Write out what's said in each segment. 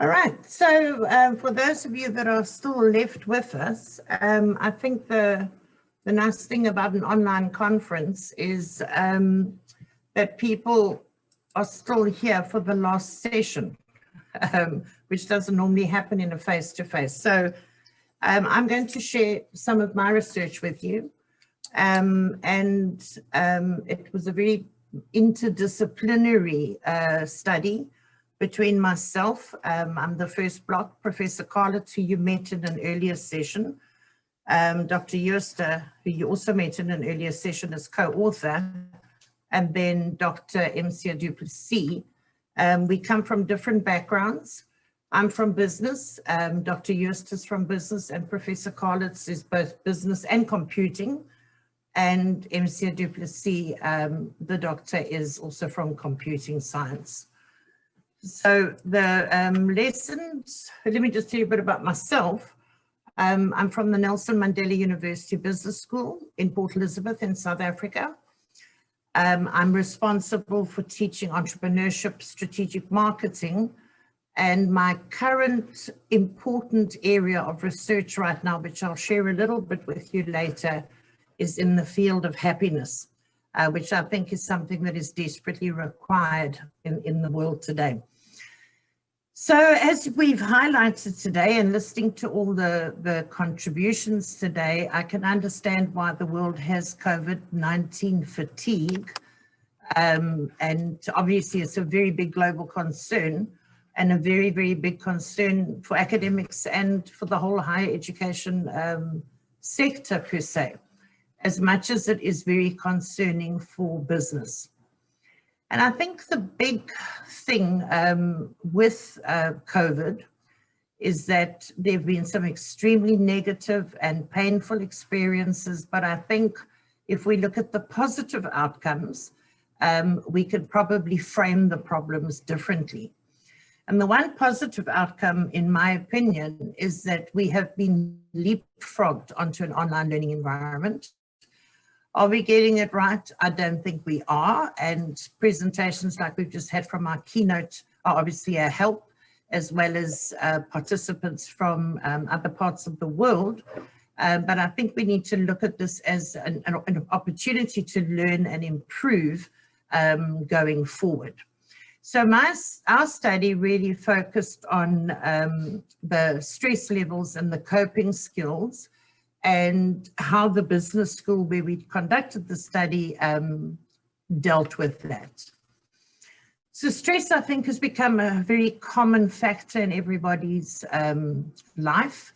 All right, so for those of you that are still left with us, I think the nice thing about an online conference is that people are still here for the last session, which doesn't normally happen in a face-to-face. So I'm going to share some of my research with you. It was a very interdisciplinary study between myself, I'm the first block, Professor Cullen, who you met in an earlier session, Dr. Jooste, who you also met in an earlier session as co-author, and then Dr. MC du Plessis. We come from different backgrounds. I'm from business, Dr. Jooste is from business, and Professor Cullen is both business and computing. And MC du Plessis, the doctor, is also from computing science. So the lessons, let me just tell you a bit about myself. I'm from the Nelson Mandela University Business School in Port Elizabeth in South Africa. I'm responsible for teaching entrepreneurship, strategic marketing, and my current important area of research right now, which I'll share a little bit with you later, is in the field of happiness, which I think is something that is desperately required in the world today. So as we've highlighted today and listening to all the contributions today, I can understand why the world has COVID-19 fatigue. And obviously it's a very big global concern and a very, very big concern for academics and for the whole higher education sector per se, as much as it is very concerning for business. And I think the big thing with COVID is that there have been some extremely negative and painful experiences, but I think if we look at the positive outcomes, we could probably frame the problems differently. And the one positive outcome, in my opinion, is that we have been leapfrogged onto an online learning environment. Are we getting it right? I don't think we are. And presentations like we've just had from our keynote are obviously a help, as well as participants from other parts of the world. But I think we need to look at this as an opportunity to learn and improve going forward. So our study really focused on the stress levels and the coping skills, and how the business school where we conducted the study dealt with that. So stress, I think, has become a very common factor in everybody's life.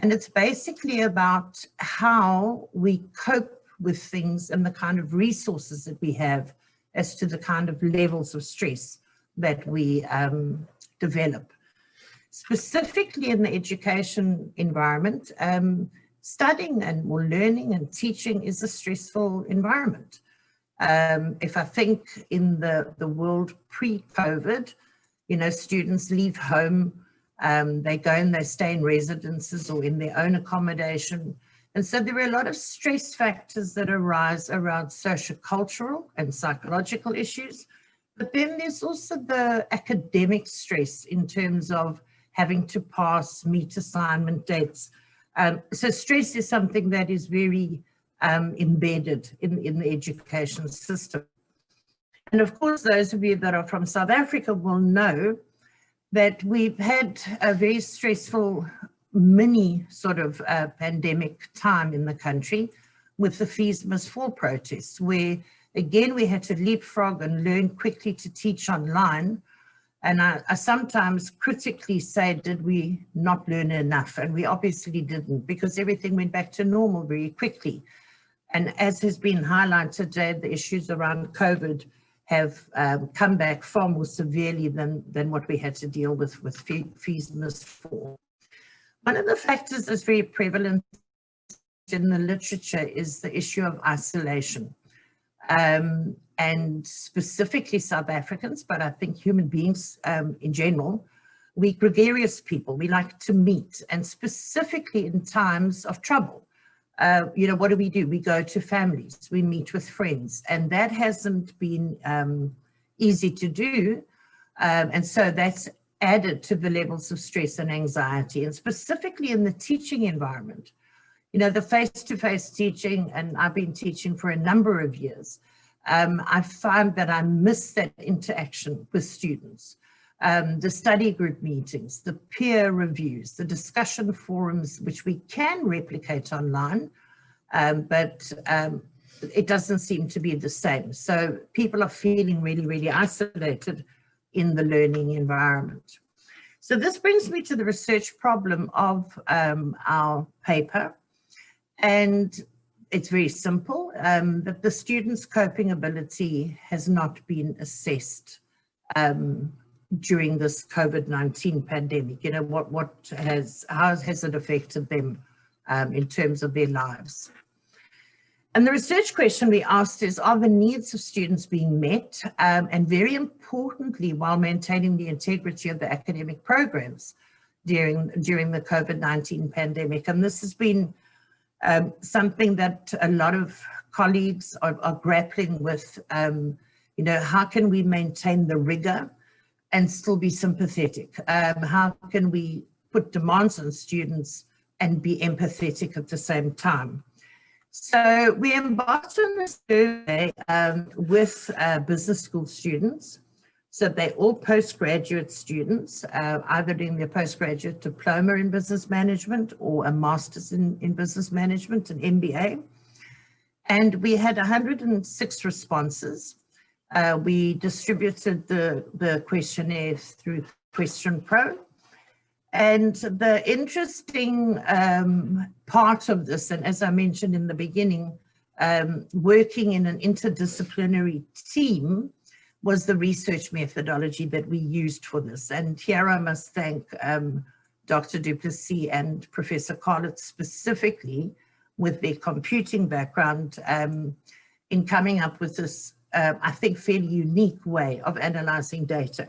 And it's basically about how we cope with things and the kind of resources that we have as to the kind of levels of stress that we develop. Specifically in the education environment, studying or learning and teaching is a stressful environment. If I think in the world pre-COVID, you know, students leave home, they go and they stay in residences or in their own accommodation. And so there are a lot of stress factors that arise around socio-cultural and psychological issues. But then there's also the academic stress in terms of having to pass, meet assignment dates. So stress is something that is very embedded in the education system. And of course, those of you that are from South Africa will know that we've had a very stressful mini sort of pandemic time in the country with the Fees Must Fall protests, where again, we had to leapfrog and learn quickly to teach online. And I sometimes critically say, did we not learn enough? And we obviously didn't, because everything went back to normal very quickly. And as has been highlighted today, the issues around COVID have come back far more severely than what we had to deal with Fees Must Fall. One of the factors that's very prevalent in the literature is the issue of isolation. And specifically South Africans, but I think human beings in general, we're gregarious people. We like to meet, and specifically in times of trouble. You know, what do? We go to families, we meet with friends, and that hasn't been easy to do. And so that's added to the levels of stress and anxiety, and specifically in the teaching environment. You know, the face-to-face teaching, and I've been teaching for a number of years, I find that I miss that interaction with students. The study group meetings, the peer reviews, the discussion forums, which we can replicate online, but it doesn't seem to be the same. So people are feeling really, really isolated in the learning environment. So this brings me to the research problem of our paper. And it's very simple, that the students' coping ability has not been assessed during this COVID-19 pandemic. You know, how has it affected them in terms of their lives? And the research question we asked is, are the needs of students being met? And very importantly, while maintaining the integrity of the academic programs during the COVID-19 pandemic. And this has been something that a lot of colleagues are grappling with. You know, how can we maintain the rigor and still be sympathetic? How can we put demands on students and be empathetic at the same time? So we embarked on this survey with business school students. So they're all postgraduate students, either doing their postgraduate diploma in business management or a master's in business management, an MBA. And we had 106 responses. We distributed the questionnaire through Question Pro. And the interesting part of this, and as I mentioned in the beginning, working in an interdisciplinary team was the research methodology that we used for this. And here I must thank Dr. du Plessis and Professor Cullen specifically with their computing background in coming up with this, I think, fairly unique way of analyzing data.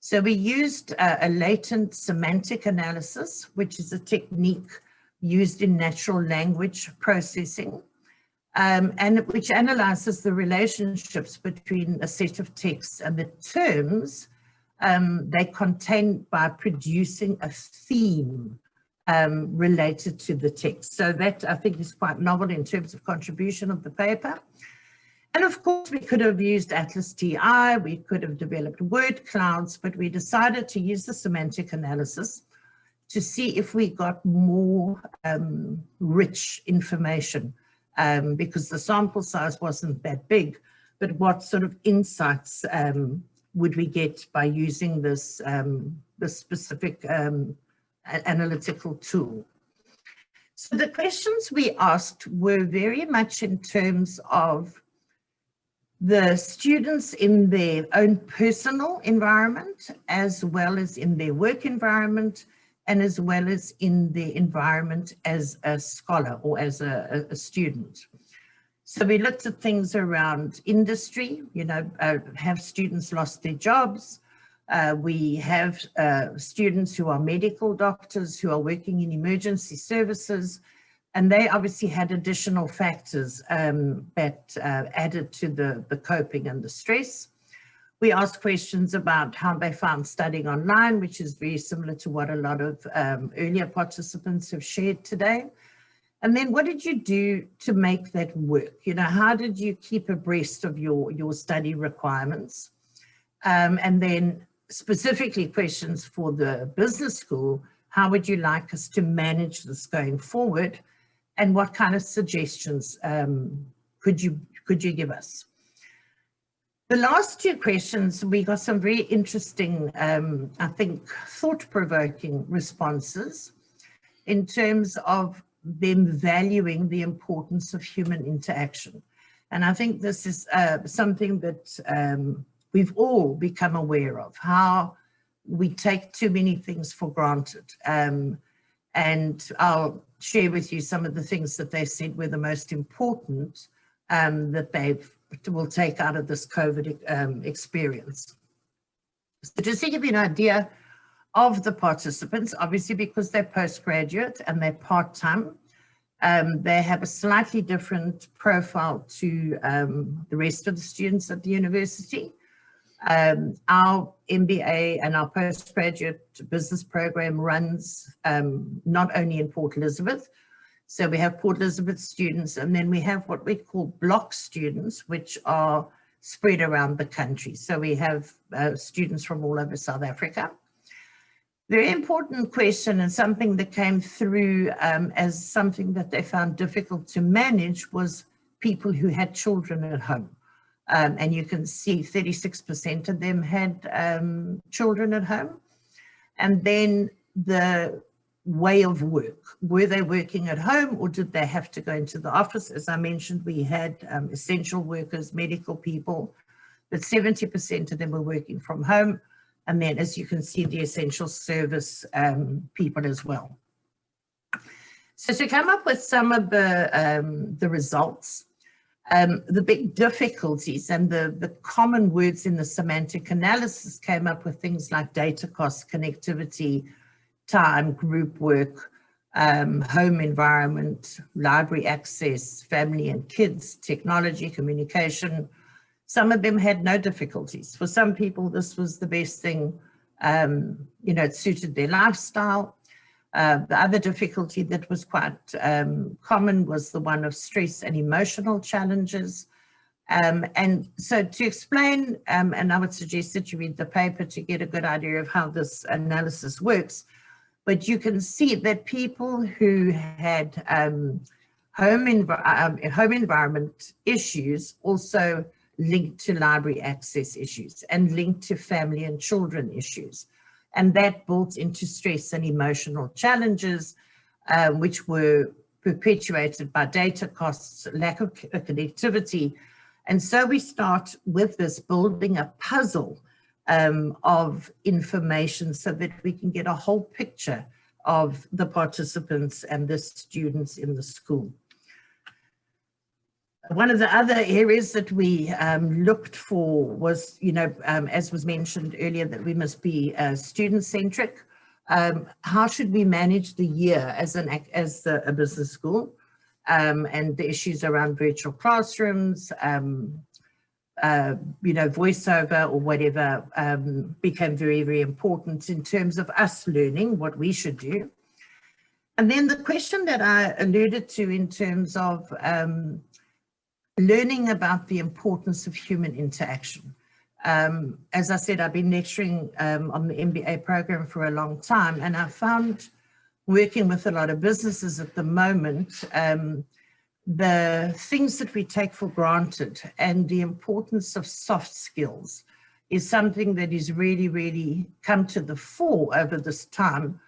So we used a latent semantic analysis, which is a technique used in natural language processing, and which analyzes the relationships between a set of texts and the terms they contain by producing a theme related to the text. So that, I think, is quite novel in terms of contribution of the paper. And of course, we could have used Atlas TI, we could have developed word clouds, but we decided to use the semantic analysis to see if we got more rich information, because the sample size wasn't that big, but what sort of insights would we get by using this, this specific analytical tool. So the questions we asked were very much in terms of the students in their own personal environment, as well as in their work environment, and as well as in their environment as a scholar or as a student. So we looked at things around industry, you know, have students lost their jobs? We have students who are medical doctors who are working in emergency services, and they obviously had additional factors that added to the coping and the stress. We asked questions about how they found studying online, which is very similar to what a lot of earlier participants have shared today. And then what did you do to make that work? You know, how did you keep abreast of your study requirements? And then specifically questions for the business school, how would you like us to manage this going forward? And what kind of suggestions could you give us? The last two questions, we got some very interesting, I think, thought-provoking responses in terms of them valuing the importance of human interaction. And I think this is something that we've all become aware of, how we take too many things for granted. And I'll share with you some of the things that they said were the most important that they will take out of this COVID experience. So just to give you an idea of the participants, obviously because they're postgraduate and they're part-time, they have a slightly different profile to the rest of the students at the university. Our MBA and our postgraduate business program runs not only in Port Elizabeth, so we have Port Elizabeth students, and then we have what we call block students, which are spread around the country. So we have students from all over South Africa. Very important question, and something that came through as something that they found difficult to manage, was people who had children at home. And you can see 36% of them had children at home. And then the way of work. Were they working at home, or did they have to go into the office? As I mentioned, we had essential workers, medical people, but 70% of them were working from home. And then, as you can see, the essential service people as well. So to come up with some of the results, the big difficulties and the common words in the semantic analysis came up with things like data costs, connectivity, time, group work, home environment, library access, family and kids, technology, communication. Some of them had no difficulties. For some people, this was the best thing, it suited their lifestyle. The other difficulty that was quite common was the one of stress and emotional challenges. And so to explain, and I would suggest that you read the paper to get a good idea of how this analysis works, but you can see that people who had home environment issues also linked to library access issues and linked to family and children issues. And that built into stress and emotional challenges, which were perpetuated by data costs, lack of connectivity. And so we start with this building a puzzle of information so that we can get a whole picture of the participants and the students in the school. One of the other areas that we looked for was, as was mentioned earlier, that we must be student-centric. How should we manage the year as a business school? And the issues around virtual classrooms, voiceover or whatever became very, very important in terms of us learning what we should do. And then the question that I alluded to in terms of learning about the importance of human interaction. As I said, I've been lecturing on the MBA program for a long time, and I found working with a lot of businesses at the moment, the things that we take for granted and the importance of soft skills is something that is really, really come to the fore over this time,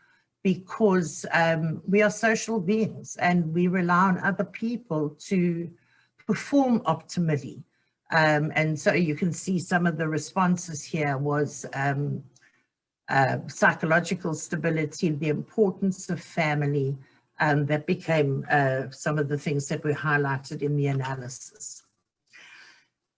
because we are social beings and we rely on other people to perform optimally. And so you can see some of the responses here was psychological stability, the importance of family, that became some of the things that were highlighted in the analysis.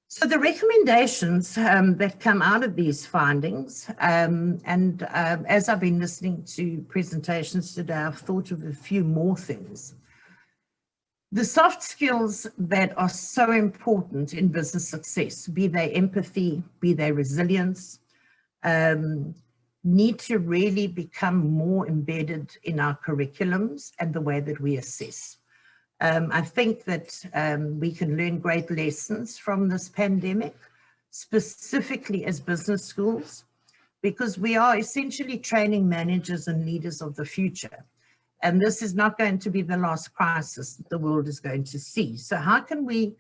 So the recommendations that come out of these findings, as I've been listening to presentations today, I've thought of a few more things. The soft skills that are so important in business success, be they empathy, be they resilience, need to really become more embedded in our curriculums and the way that we assess. I think that we can learn great lessons from this pandemic, specifically as business schools, because we are essentially training managers and leaders of the future. And this is not going to be the last crisis that the world is going to see. So how can we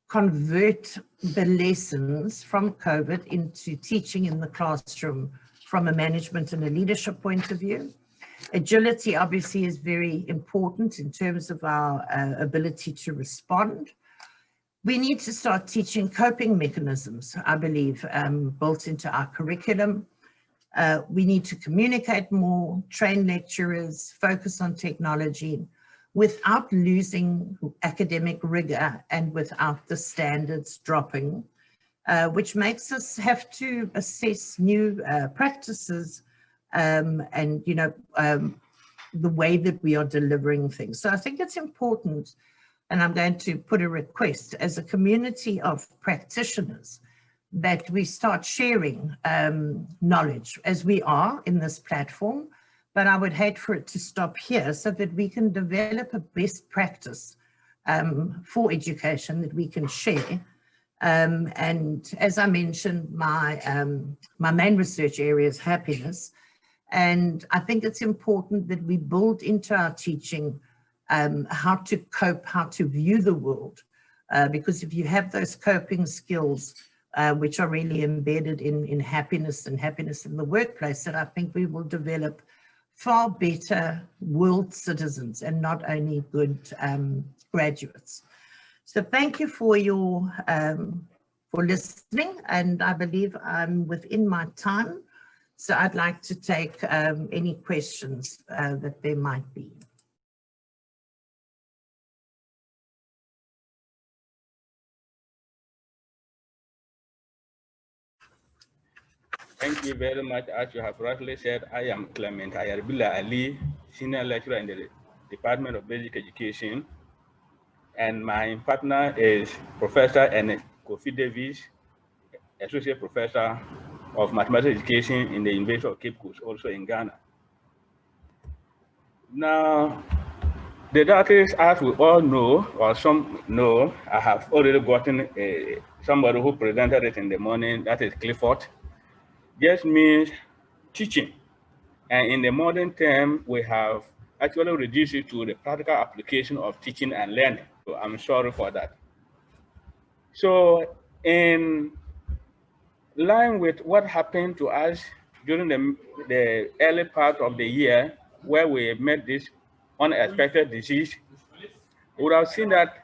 convert the lessons from COVID into teaching in the classroom from a management and a leadership point of view? Agility obviously is very important in terms of our ability to respond. We need to start teaching coping mechanisms, I believe, built into our curriculum. We need to communicate more, train lecturers, focus on technology without losing academic rigor and without the standards dropping, which makes us have to assess new practices and, the way that we are delivering things. So I think it's important, and I'm going to put a request as a community of practitioners, that we start sharing knowledge as we are in this platform, but I would hate for it to stop here, so that we can develop a best practice for education that we can share. And as I mentioned, my main research area is happiness. And I think it's important that we build into our teaching how to cope, how to view the world. Because if you have those coping skills, which are really embedded in happiness and happiness in the workplace, then I think we will develop far better world citizens and not only good graduates. So thank you for your for listening, and I believe I'm within my time. So I'd like to take any questions that there might be. Thank you very much. As you have rightly said, I am Clement Ali, Senior Lecturer in the Department of Basic Education. And my partner is Professor Kofi Davis, Associate Professor of Mathematics Education in the University of Cape Coast, also in Ghana. Now, the data, as we all know, or some know, I have already gotten somebody who presented it in the morning, that is Clifford. Just means teaching. And in the modern term, we have actually reduced it to the practical application of teaching and learning. So I'm sorry for that. So in line with what happened to us during the early part of the year, where we met this unexpected disease, we would have seen that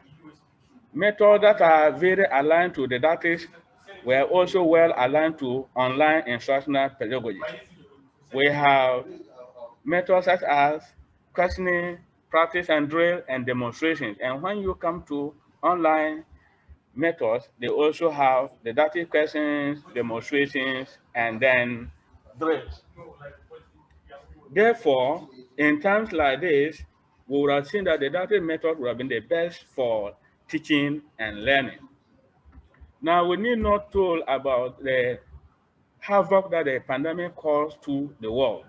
methods that are very aligned to didactics were also well aligned to online instructional pedagogy. We have methods such as questioning, practice and drill, and demonstrations. And when you come to online methods, they also have didactic questions, demonstrations, and then drills. Therefore, in times like this, we would have seen that the didactic method would have been the best for teaching and learning. Now, we need not talk about the havoc that the pandemic caused to the world.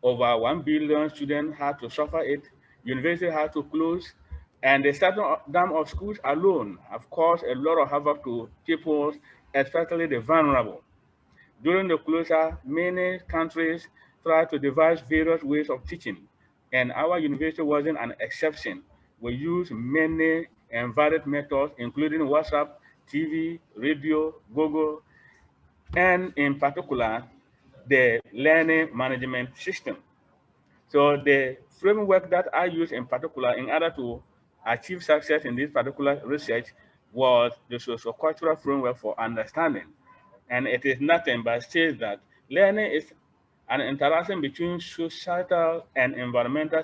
Over 1 billion students had to suffer it, universities had to close, and the starting down of schools alone have caused a lot of havoc to people, especially the vulnerable. During the closure, many countries tried to devise various ways of teaching, and our university wasn't an exception. We used many and varied methods, including WhatsApp, TV, radio, Google, and in particular, the learning management system. So the framework that I use in particular in order to achieve success in this particular research was the socio-cultural framework for understanding. And it is nothing but says that learning is an interaction between societal and environmental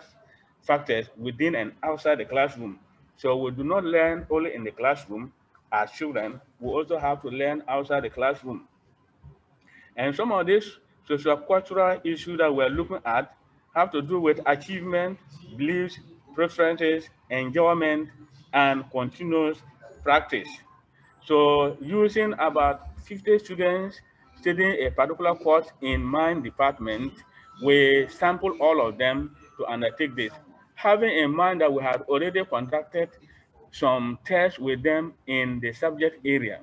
factors within and outside the classroom. So we do not learn only in the classroom as children, we also have to learn outside the classroom. And some of these socio-cultural issues that we're looking at have to do with achievement, beliefs, preferences, enjoyment, and continuous practice. So using about 50 students studying a particular course in my department, we sample all of them to undertake this. Having in mind that we had already conducted some tests with them in the subject area.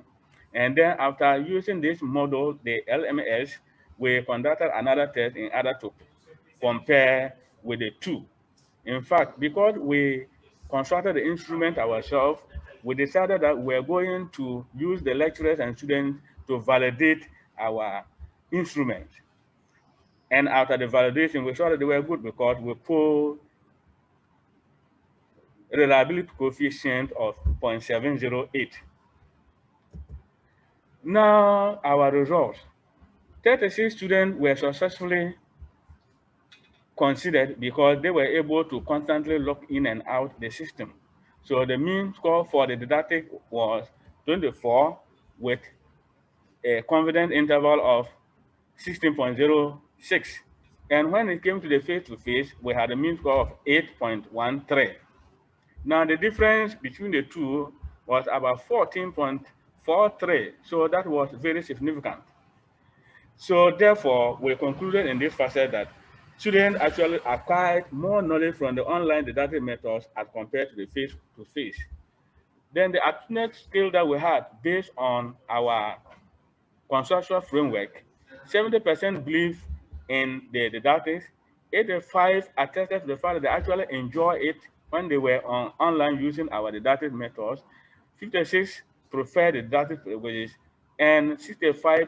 And then after using this model, the LMS, we conducted another test in order to compare with the two. In fact, because we constructed the instrument ourselves, we decided that we're going to use the lecturers and students to validate our instruments. And after the validation, we saw that they were good because we put reliability coefficient of 0.708. Now, our results. 36 students were successfully considered because they were able to constantly log in and out the system. So the mean score for the didactic was 24 with a confidence interval of 16.06. And when it came to the face-to-face, we had a mean score of 8.13. Now the difference between the two was about 14.5 4.3. So that was very significant. So therefore, we concluded in this facet that students actually acquired more knowledge from the online didactic methods as compared to the face-to-face. Then the alternate skill that we had based on our conceptual framework, 70% believe in the didactics, 85 attested to the fact that they actually enjoy it when they were online using our didactic methods, 56 prefer the didactic languages, and 65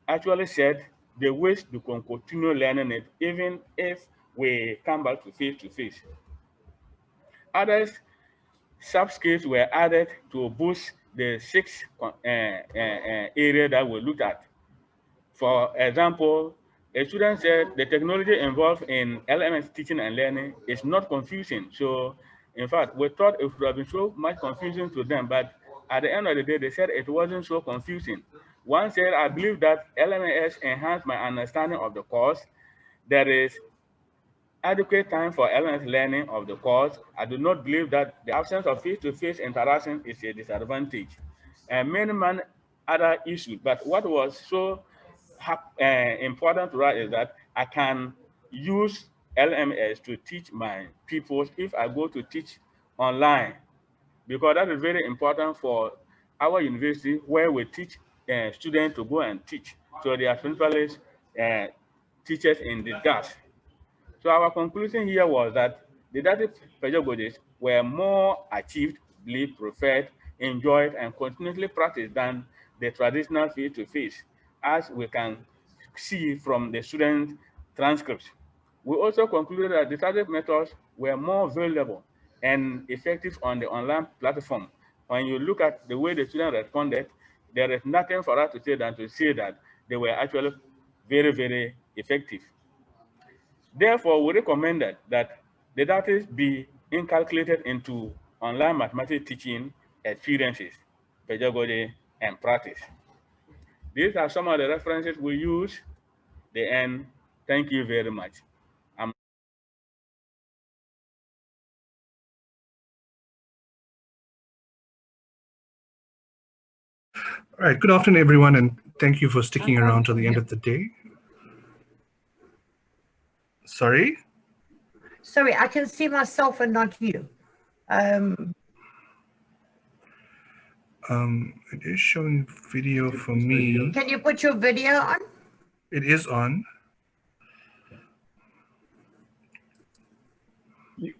actually said they wish to continue learning it even if we come back to face-to-face. Others sub-skills were added to boost the six area that we looked at. For example, a student said the technology involved in LMS teaching and learning is not confusing. So, in fact, we thought it would have been so much confusing to them, but at the end of the day, they said it wasn't so confusing. One said, I believe that LMS enhanced my understanding of the course. There is adequate time for LMS learning of the course. I do not believe that the absence of face-to-face interaction is a disadvantage. And many other issues, but what was so important to us is that I can use LMS to teach my pupils if I go to teach online, because that is very important for our university where we teach students to go and teach. So they are principally teachers in disguise. So our conclusion here was that didactic pedagogies were more achieved, believed, preferred, enjoyed, and continuously practiced than the traditional face-to-face, as we can see from the student transcripts. We also concluded that didactic methods were more valuable and effective on the online platform. When you look at the way the students responded, there is nothing for us to say than to say that they were actually very, very effective. Therefore, we recommended that the data be inculcated into online mathematics teaching experiences, pedagogy, and practice. These are some of the references we use. The end. Thank you very much. All right, good afternoon, everyone, and thank you for sticking around till the end of the day. Sorry? Sorry, I can see myself and not you. It is showing video for me. Can you put your video on? It is on.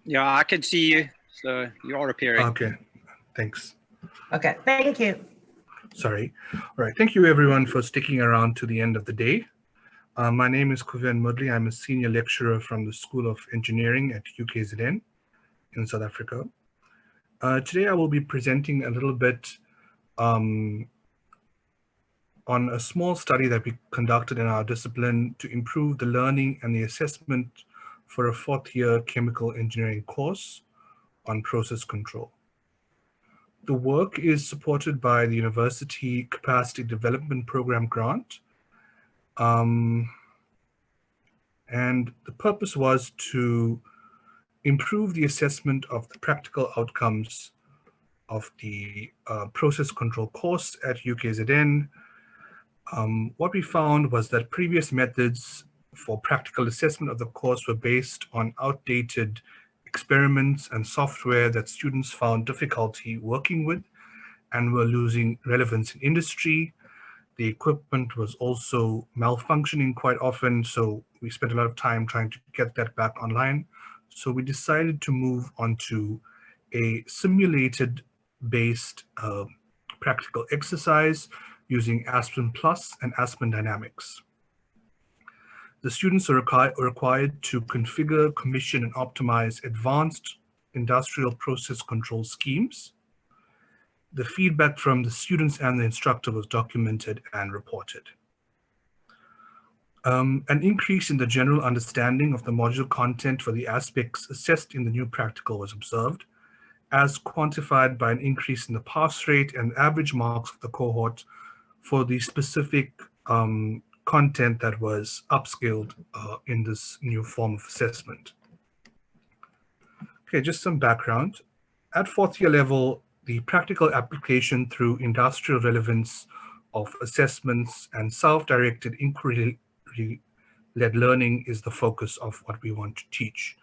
Yeah, I can see you, so you are appearing. Okay, thanks. Okay, thank you. Sorry. All right, thank you, everyone, for sticking around to the end of the day. My name is Moodley. I'm a senior lecturer from the School of Engineering at UKZN in South Africa. Today, I will be presenting a little bit on a small study that we conducted in our discipline to improve the learning and the assessment for a fourth-year chemical engineering course on process control. The work is supported by the University Capacity Development Program grant. And the purpose was to improve the assessment of the practical outcomes of the process control course at UKZN. What we found was that previous methods for practical assessment of the course were based on outdated experiments and software that students found difficulty working with and were losing relevance in industry. The equipment was also malfunctioning quite often, so we spent a lot of time trying to get that back online. So we decided to move on to a simulated based practical exercise using Aspen Plus and Aspen Dynamics. The students are required to configure, commission, and optimize advanced industrial process control schemes. The feedback from the students and the instructor was documented and reported. An increase in the general understanding of the module content for the aspects assessed in the new practical was observed, as quantified by an increase in the pass rate and average marks of the cohort for the specific content that was upscaled in this new form of assessment. Okay, just some background. At fourth year level, the practical application through industrial relevance of assessments and self-directed inquiry-led learning is the focus of what we want to teach.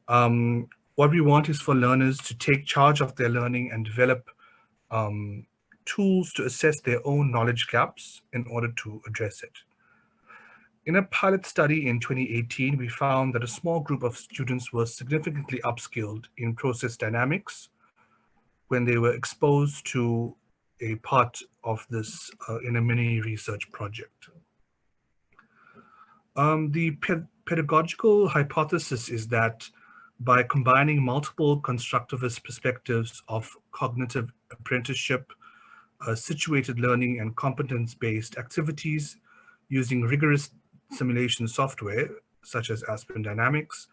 What we want is for learners to take charge of their learning and develop tools to assess their own knowledge gaps in order to address it. In a pilot study in 2018, we found that a small group of students were significantly upskilled in process dynamics when they were exposed to a part of this in a mini research project. The pedagogical hypothesis is that by combining multiple constructivist perspectives of cognitive apprenticeship, situated learning, and competence-based activities using rigorous simulation software, such as Aspen Dynamics,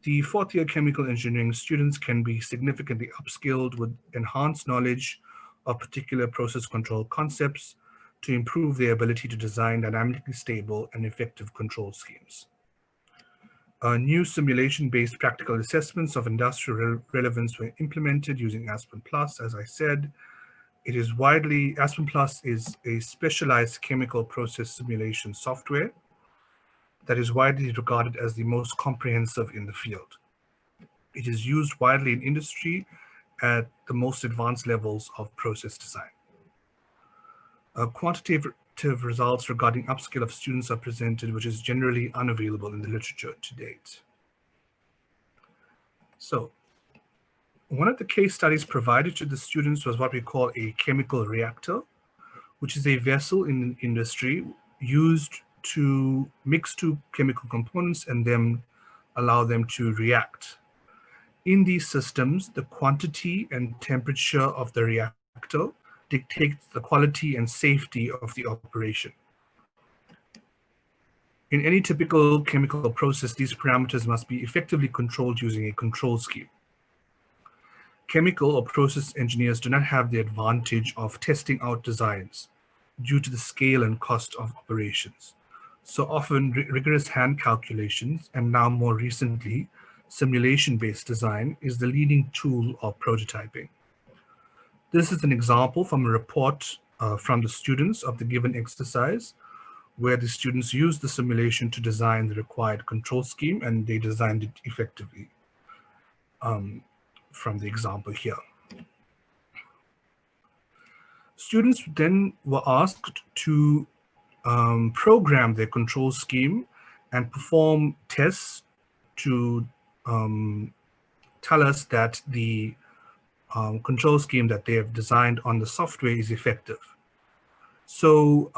the fourth-year chemical engineering students can be significantly upskilled with enhanced knowledge of particular process control concepts to improve their ability to design dynamically stable and effective control schemes. New simulation-based practical assessments of industrial relevance were implemented using Aspen Plus. As I said, Aspen Plus is a specialized chemical process simulation software that is widely regarded as the most comprehensive in the field. It is used widely in industry at the most advanced levels of process design. Quantitative results regarding upskill of students are presented, which is generally unavailable in the literature to date. So, one of the case studies provided to the students was what we call a chemical reactor, which is a vessel in industry used to mix two chemical components and then allow them to react. In these systems, the quantity and temperature of the reactor dictates the quality and safety of the operation. In any typical chemical process, these parameters must be effectively controlled using a control scheme. Chemical or process engineers do not have the advantage of testing out designs due to the scale and cost of operations. So often rigorous hand calculations, and now more recently, simulation-based design is the leading tool of prototyping. This is an example from a report from the students of the given exercise, where the students used the simulation to design the required control scheme, and they designed it effectively from the example here. Students then were asked to program their control scheme and perform tests to tell us that the control scheme that they have designed on the software is effective. So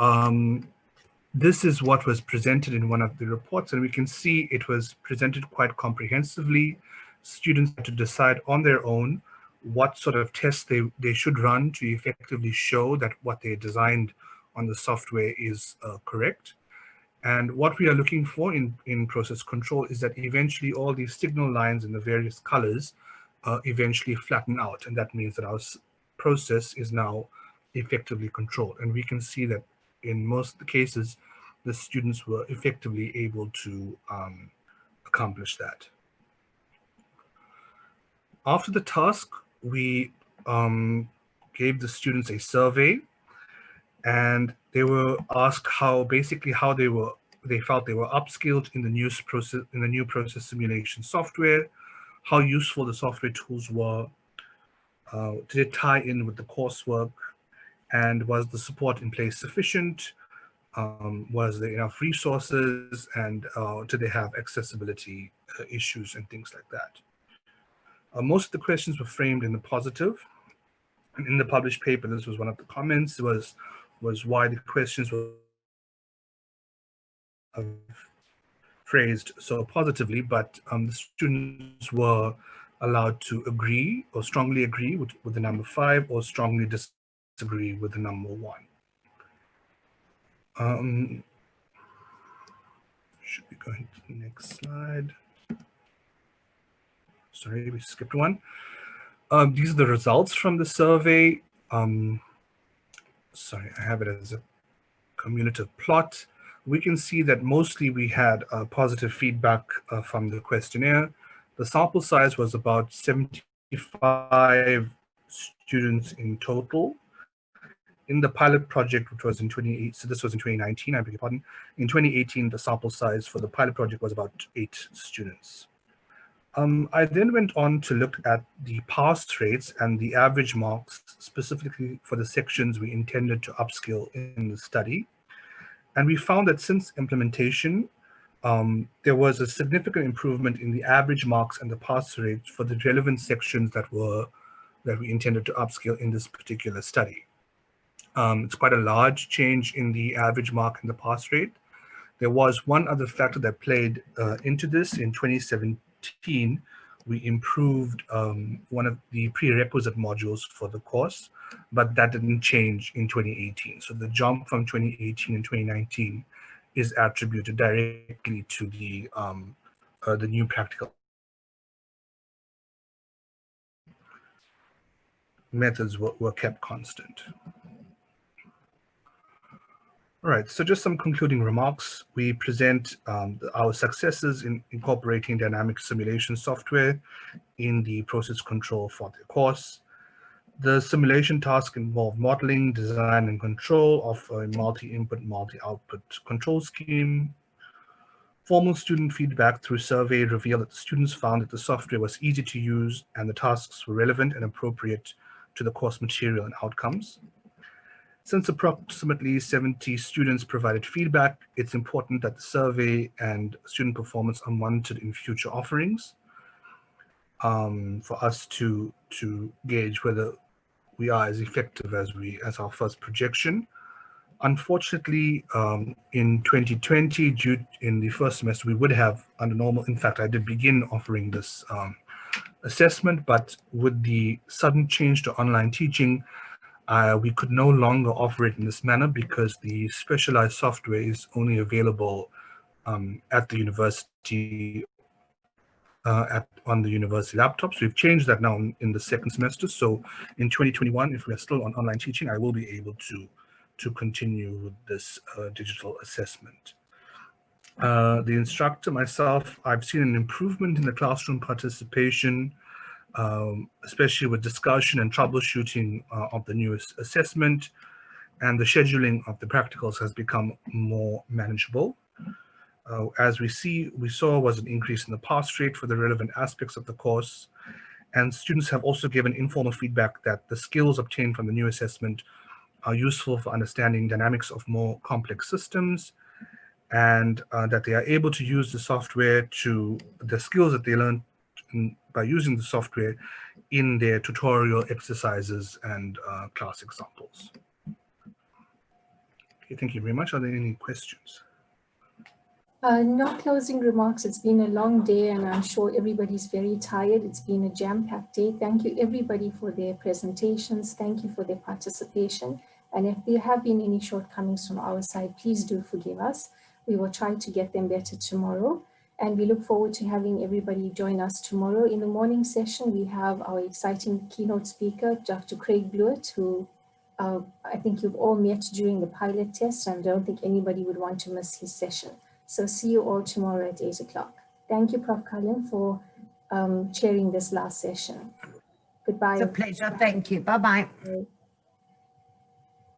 this is what was presented in one of the reports, and we can see it was presented quite comprehensively. Students had to decide on their own what sort of tests they should run to effectively show that what they designed on the software is correct. And what we are looking for in process control is that eventually all these signal lines in the various colors eventually flatten out. And that means that our process is now effectively controlled. And we can see that in most of the cases, the students were effectively able to accomplish that. After the task, we gave the students a survey, and they were asked how they felt they were upskilled in the new process simulation software, how useful the software tools were, did it tie in with the coursework, and was the support in place sufficient? Was there enough resources, and did they have accessibility issues and things like that? Most of the questions were framed in the positive, and in the published paper, this was one of the comments, was why the questions were phrased so positively, but the students were allowed to agree or strongly agree with the number 5 or strongly disagree with the number 1. Should be going to the next slide. Sorry, we skipped one. These are the results from the survey. Sorry, I have it as a cumulative plot. We can see that mostly we had positive feedback from the questionnaire. The sample size was about 75 students in total. In the pilot project, which was in 2018, so this was in 2019, I beg your pardon. In 2018, the sample size for the pilot project was about 8 students. I then went on to look at the pass rates and the average marks specifically for the sections we intended to upskill in the study. And we found that since implementation, there was a significant improvement in the average marks and the pass rates for the relevant sections that we intended to upskill in this particular study. It's quite a large change in the average mark and the pass rate. There was one other factor that played into this. In 2017, we improved one of the prerequisite modules for the course, but that didn't change in 2018. So the jump from 2018 and 2019 is attributed directly to the new practical methods were kept constant. All right, so just some concluding remarks. We present our successes in incorporating dynamic simulation software in the process control for the course. The simulation task involved modeling, design, and control of a multi-input, multi-output control scheme. Formal student feedback through survey revealed that the students found that the software was easy to use and the tasks were relevant and appropriate to the course material and outcomes. Since approximately 70 students provided feedback, it's important that the survey and student performance are monitored in future offerings for us to gauge whether we are as effective as our first projection. Unfortunately, in 2020, in the first semester, we would have under normal, in fact, I did begin offering this assessment, but with the sudden change to online teaching, we could no longer offer it in this manner because the specialized software is only available at the university, on the university laptops. We've changed that now in the second semester. So in 2021, if we are still on online teaching, I will be able to continue with this digital assessment. The instructor, myself, I've seen an improvement in the classroom participation, especially with discussion and troubleshooting of the newest assessment, and the scheduling of the practicals has become more manageable. As we saw was an increase in the pass rate for the relevant aspects of the course, and students have also given informal feedback that the skills obtained from the new assessment are useful for understanding dynamics of more complex systems, and that they are able to use the software the skills that they learned by using the software in their tutorial exercises and class examples. Okay, thank you very much. Are there any questions? No closing remarks. It's been a long day and I'm sure everybody's very tired. It's been a jam-packed day. Thank you everybody for their presentations. Thank you for their participation. And if there have been any shortcomings from our side, please do forgive us. We will try to get them better tomorrow. And we look forward to having everybody join us tomorrow. In the morning session, we have our exciting keynote speaker, Dr. Craig Blewett, who I think you've all met during the pilot test, and I don't think anybody would want to miss his session. So see you all tomorrow at 8 o'clock. Thank you, Prof. Cullen, for chairing this last session. Goodbye. It's a pleasure. Thank you. Bye-bye.